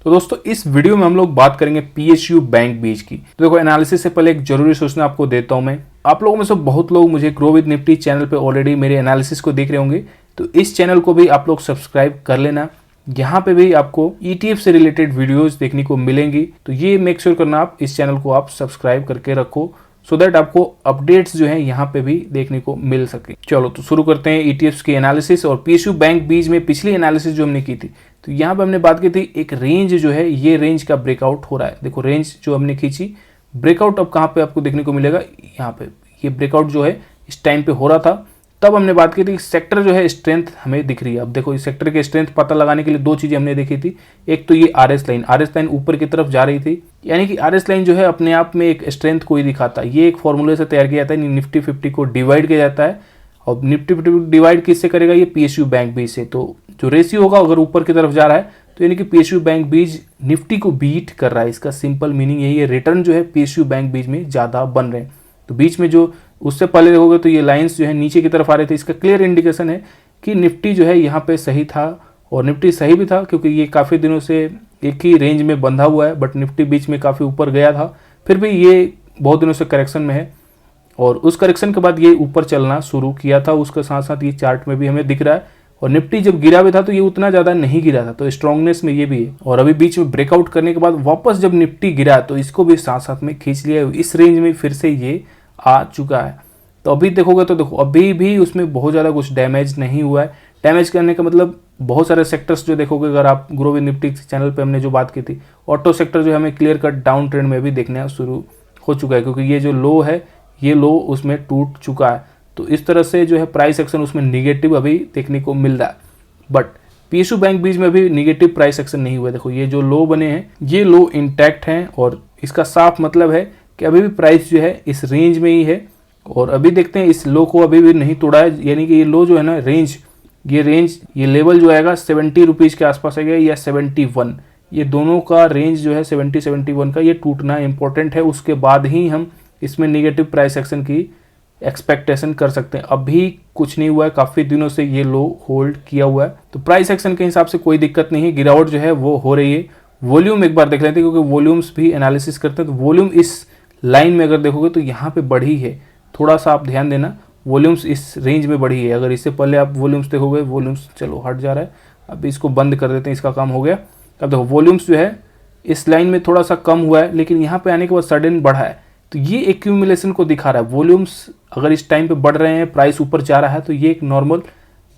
तो दोस्तों इस वीडियो में हम लोग बात करेंगे पीएसयू बैंक बीज की। तो देखो एनालिसिस से पहले एक जरूरी सूचना आपको देता हूं मैं। आप लोगों में से बहुत लोग मुझे ग्रो विद निफ्टी चैनल पे ऑलरेडी मेरे एनालिसिस को देख रहे होंगे, तो इस चैनल को भी आप लोग सब्सक्राइब कर लेना। यहाँ पे भी आपको ETF से रिलेटेड वीडियोज देखने को मिलेंगी, तो ये मेक श्योर करना आप इस चैनल को आप सब्सक्राइब करके रखो सो दैट आपको अपडेट्स जो है यहाँ पे भी देखने को मिल सके। चलो तो शुरू करते हैं ETFs की एनालिसिस। और पीएसयू बैंक बीज में पिछली एनालिसिस जो हमने की थी, तो यहाँ पे हमने बात की थी एक रेंज जो है, ये रेंज का ब्रेकआउट हो रहा है। देखो रेंज जो हमने खींची, ब्रेकआउट अब कहाँ पे आपको देखने को मिलेगा, यहाँ पे ये ब्रेकआउट जो है इस टाइम पे हो रहा था। तब हमने बात की थी सेक्टर जो है स्ट्रेंथ हमें दिख रही है। अब देखो इस सेक्टर के स्ट्रेंथ पता लगाने के लिए दो चीजें हमने देखी थी। एक तो ये आरएस लाइन ऊपर की तरफ जा रही थी, यानी कि आरएस लाइन जो है अपने आप में एक स्ट्रेंथ को ही दिखाता है। ये एक फॉर्मूले से तैयार किया जाता है, निफ्टी 50 को डिवाइड किया जाता है। और निफ्टी 50 डिवाइड किससे करेगा, ये पीएसयू बैंक बीज से। तो जो रेशियो होगा अगर ऊपर की तरफ जा रहा है तो यानी कि पीएसयू बैंक बीज निफ्टी को बीट कर रहा है। इसका सिंपल मीनिंग यही है, रिटर्न जो है पीएसयू बैंक बीज में ज्यादा बन रहे हैं। तो बीच में जो उससे पहले देखोगे तो ये लाइंस जो है नीचे की तरफ आ रहे थे, इसका क्लियर इंडिकेशन है कि निफ्टी जो है यहाँ पे सही था। और निफ्टी सही भी था क्योंकि ये काफ़ी दिनों से एक ही रेंज में बंधा हुआ है, बट निफ्टी बीच में काफ़ी ऊपर गया था, फिर भी ये बहुत दिनों से करेक्शन में है। और उस करेक्शन के बाद ये ऊपर चलना शुरू किया था, उसके साथ साथ ये चार्ट में भी हमें दिख रहा है। और निफ्टी जब गिरा भी था तो ये उतना ज़्यादा नहीं गिरा था, तो स्ट्रांगनेस में ये भी है। और अभी बीच में ब्रेकआउट करने के बाद वापस जब निफ्टी गिरा तो इसको भी साथ साथ में खींच लिया, इस रेंज में फिर से ये आ चुका है। तो अभी देखोगे तो देखो अभी भी उसमें बहुत ज़्यादा कुछ डैमेज नहीं हुआ है। डैमेज करने का मतलब बहुत सारे सेक्टर्स जो देखोगे, अगर आप ग्रो विद निफ्टी चैनल पे हमने जो बात की थी, ऑटो सेक्टर जो हमें क्लियर कट डाउन ट्रेंड में भी देखना शुरू हो चुका है, क्योंकि ये जो लो है ये लो उसमें टूट चुका है। तो इस तरह से जो है प्राइस एक्शन उसमें निगेटिव अभी देखने को मिल रहा है। बट पीएसयू बैंक बीज में भी निगेटिव प्राइस एक्शन नहीं हुआ। देखो ये जो लो बने हैं ये लो इंटैक्ट हैं, और इसका साफ मतलब है कि अभी भी प्राइस जो है इस रेंज में ही है। और अभी देखते हैं इस लो को अभी भी नहीं तोड़ा है, यानी कि ये लो जो है ना रेंज ये लेवल जो आएगा 70 रुपीज़ के आसपास आएगा या 71, ये दोनों का रेंज जो है 70-71 का ये टूटना इंपॉर्टेंट है। उसके बाद ही हम इसमें निगेटिव प्राइस एक्शन की एक्सपेक्टेशन कर सकते हैं। अभी कुछ नहीं हुआ है, काफ़ी दिनों से ये लो होल्ड किया हुआ है, तो प्राइस एक्शन के हिसाब से कोई दिक्कत नहीं है। गिरावट जो है वो हो रही है। वॉल्यूम एक बार देख लेते हैं, क्योंकि वॉल्यूम्स भी एनालिसिस करते हैं। तो वॉल्यूम इस लाइन में अगर देखोगे तो यहाँ पे बढ़ी है, थोड़ा सा आप ध्यान देना, वॉल्यूम्स इस रेंज में बढ़ी है। अगर इससे पहले आप वॉल्यूम्स देखोगे, वॉल्यूम्स चलो हट जा रहा है, अब इसको बंद कर देते हैं, इसका काम हो गया। अब देखो वॉल्यूम्स जो है इस लाइन में थोड़ा सा कम हुआ है, लेकिन यहाँ पे आने के बाद सडन बढ़ा है, तो ये एक्यूमुलेशन को दिखा रहा है। वॉल्यूम्स अगर इस टाइम पे बढ़ रहे हैं, प्राइस ऊपर जा रहा है, तो ये एक नॉर्मल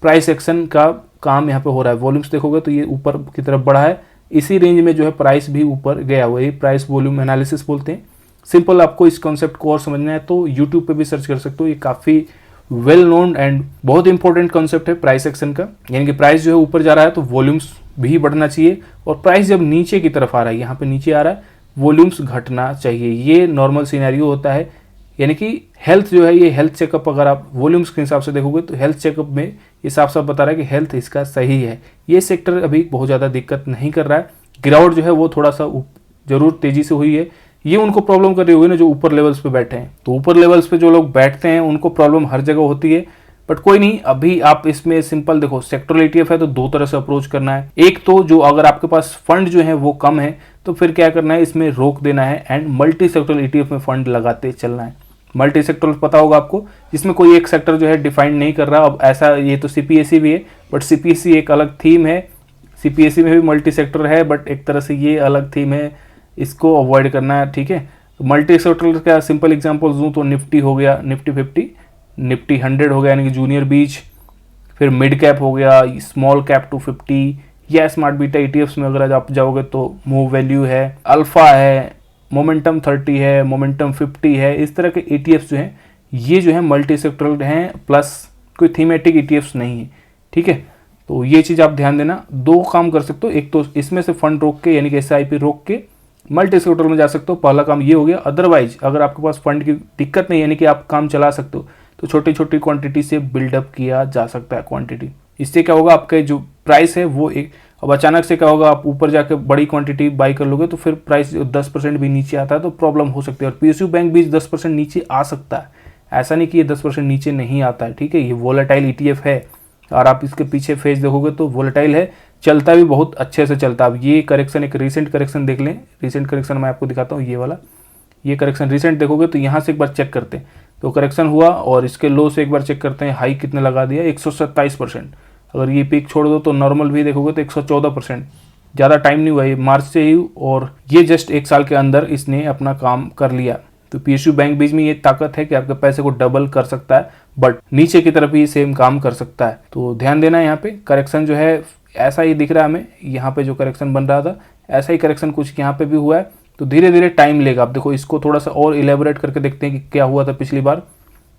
प्राइस एक्शन का काम यहाँ पे हो रहा है। वॉल्यूम्स देखोगे तो ये ऊपर की तरफ बढ़ा है, इसी रेंज में जो है प्राइस भी ऊपर गया हुआ है। प्राइस वॉल्यूम एनालिसिस बोलते हैं। सिंपल आपको इस कॉन्सेप्ट को और समझना है तो यूट्यूब पे भी सर्च कर सकते हो। ये काफ़ी वेल नोन एंड बहुत इंपॉर्टेंट कॉन्सेप्ट है प्राइस एक्शन का। यानी कि प्राइस जो है ऊपर जा रहा है तो वॉल्यूम्स भी बढ़ना चाहिए, और प्राइस जब नीचे की तरफ आ रहा है, यहाँ पे नीचे आ रहा है, वॉल्यूम्स घटना चाहिए। ये नॉर्मल सिनेरियो होता है। यानी कि हेल्थ जो है, ये हेल्थ चेकअप अगर आप वॉल्यूम्स के हिसाब से देखोगे तो हेल्थ चेकअप में ये साफ साफ बता रहा है कि हेल्थ इसका सही है। ये सेक्टर अभी बहुत ज़्यादा दिक्कत नहीं कर रहा है। गिरावट जो है वो थोड़ा सा जरूर तेजी से हुई है। ये उनको प्रॉब्लम कर रही होगी ना जो ऊपर लेवल्स पे बैठे हैं। तो ऊपर लेवल्स पे जो लोग बैठते हैं उनको प्रॉब्लम हर जगह होती है, बट कोई नहीं। अभी आप इसमें सिंपल देखो, सेक्टरल ETF है तो दो तरह से अप्रोच करना है। एक तो जो अगर आपके पास फंड जो है वो कम है तो फिर क्या करना है, इसमें रोक देना है एंड मल्टी सेक्टरल ETF में फंड लगाते चलना है। मल्टी सेक्टरल पता होगा आपको, जिसमें कोई एक सेक्टर जो है डिफाइंड नहीं कर रहा। अब ऐसा ये तो CPSE भी है, बट CPSE एक अलग थीम है। CPSE में भी मल्टी सेक्टर है, बट एक तरह से ये अलग थीम है, इसको अवॉइड करना है। ठीक है, तो मल्टी सेक्टर का सिंपल एग्जांपल दूं तो निफ्टी हो गया, निफ्टी 50, निफ्टी 100 हो गया यानी कि जूनियर बीज, फिर मिड कैप हो गया, स्मॉल कैप 250, या स्मार्ट बीटा ETFs में अगर आप जाओगे तो मूव वैल्यू है, अल्फा है, मोमेंटम 30 है, मोमेंटम 50 है। इस तरह के ETFs जो हैं ये जो है मल्टी सेक्टरल हैं, प्लस कोई थीमेटिक ETFs नहीं है। ठीक है, तो ये चीज़ आप ध्यान देना। दो काम कर सकते हो, एक तो इसमें से फंड रोक के यानी कि SIP रोक के मल्टी सेक्टर में जा सकते हो, पहला काम ये हो गया। अदरवाइज अगर आपके पास फंड की दिक्कत नहीं यानी कि आप काम चला सकते हो तो छोटी छोटी क्वांटिटी से बिल्डअप किया जा सकता है क्वांटिटी। इससे क्या होगा, आपके जो प्राइस है वो एक, अब अचानक से क्या होगा, आप ऊपर जाकर बड़ी क्वांटिटी बाई कर लोगे तो फिर प्राइस 10% भी नीचे आता है तो प्रॉब्लम हो सकती है। और पीएसयू बैंक भी 10% नीचे आ सकता है, ऐसा नहीं कि ये 10% नीचे नहीं आता है। ठीक है, ये वोलेटाइल ETF है और आप इसके पीछे फेज देखोगे तो वोलेटाइल है, चलता भी बहुत अच्छे से चलता है। अब ये करेक्शन, एक रिसेंट करेक्शन देख लें, रिसेंट करेक्शन मैं आपको दिखाता हूँ, ये वाला, ये करेक्शन रिसेंट देखोगे तो यहाँ से एक बार चेक करते हैं तो करेक्शन हुआ, और इसके लो से एक बार चेक करते हैं, हाई कितने लगा दिया, 127%। अगर ये पीक छोड़ दो तो नॉर्मल भी देखोगे तो 114%। ज़्यादा टाइम नहीं हुआ, ये मार्च से ही, और ये जस्ट 1 साल के अंदर इसने अपना काम कर लिया। तो पीएसयू बैंक बीच में ये ताकत है कि आपके पैसे को डबल कर सकता है, बट नीचे की तरफ ही सेम काम कर सकता है। तो ध्यान देना, यहाँ पे करेक्शन जो है ऐसा ही दिख रहा है हमें, यहाँ पे जो करेक्शन बन रहा था ऐसा ही करेक्शन कुछ यहाँ पे भी हुआ है। तो धीरे धीरे टाइम लेगा। आप देखो, इसको थोड़ा सा और इलेबोरेट करके देखते हैं कि क्या हुआ था पिछली बार।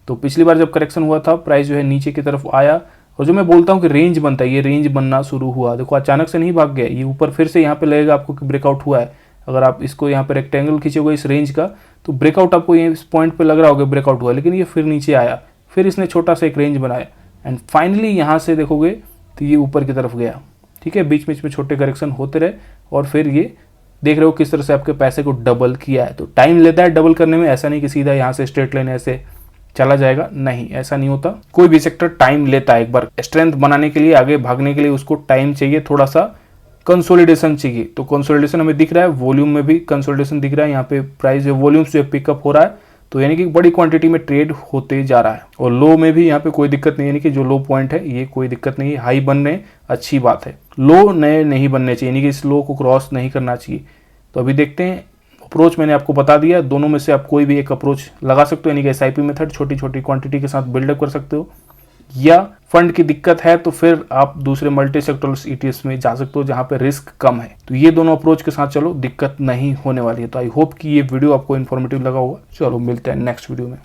तो पिछली बार जब करेक्शन हुआ था, प्राइस जो है नीचे की तरफ आया, और जो मैं बोलता हूँ कि रेंज बनता है, ये रेंज बनना शुरू हुआ। देखो अचानक से नहीं भाग गया, ये ऊपर फिर से यहाँ पे लगेगा आपको कि ब्रेकआउट हुआ है। अगर आप इसको यहाँ पे रेक्टेंगल खींचोगे इस रेंज का, तो ब्रेकआउट आपको ये इस पॉइंट पे लग रहा होगा ब्रेकआउट हुआ, लेकिन ये फिर नीचे आया, फिर इसने छोटा सा एक रेंज बनाया, एंड फाइनली यहाँ से देखोगे तो ये ऊपर की तरफ गया। ठीक है, बीच बीच में छोटे करेक्शन होते रहे, और फिर ये देख रहे हो किस तरह से आपके पैसे को डबल किया है। तो टाइम लेता है डबल करने में, ऐसा नहीं कि सीधा यहाँ से स्ट्रेट लाइन ऐसे चला जाएगा, नहीं, ऐसा नहीं होता। कोई भी सेक्टर टाइम लेता है। एक बार स्ट्रेंथ बनाने के लिए, आगे भागने के लिए उसको टाइम चाहिए, थोड़ा सा कंसोलिडेशन चाहिए। तो कंसोलिडेशन हमें दिख रहा है, वॉल्यूम में भी कंसोलिडेशन दिख रहा है। यहाँ पे प्राइस जो वॉल्यूम से पिकअप हो रहा है, तो यानी कि बड़ी क्वांटिटी में ट्रेड होते जा रहा है। और लो में भी यहाँ पे कोई दिक्कत नहीं, यानी कि जो लो पॉइंट है ये कोई दिक्कत नहीं है, हाई बनने अच्छी बात है। लो नए नहीं बनने चाहिए, यानी कि इस लो को क्रॉस नहीं करना चाहिए। तो अभी देखते हैं, अप्रोच मैंने आपको बता दिया, दोनों में से आप कोई भी एक अप्रोच लगा सकते हो, यानी कि एसआईपी मेथड, छोटी छोटी क्वांटिटी के साथ बिल्डअप कर सकते हो, या फंड की दिक्कत है तो फिर आप दूसरे मल्टी सेक्टरल ईटीएफ्स में जा सकते हो जहां पे रिस्क कम है। तो ये दोनों अप्रोच के साथ चलो, दिक्कत नहीं होने वाली है। तो आई होप कि ये वीडियो आपको इन्फॉर्मेटिव लगा होगा। चलो मिलते हैं नेक्स्ट वीडियो में।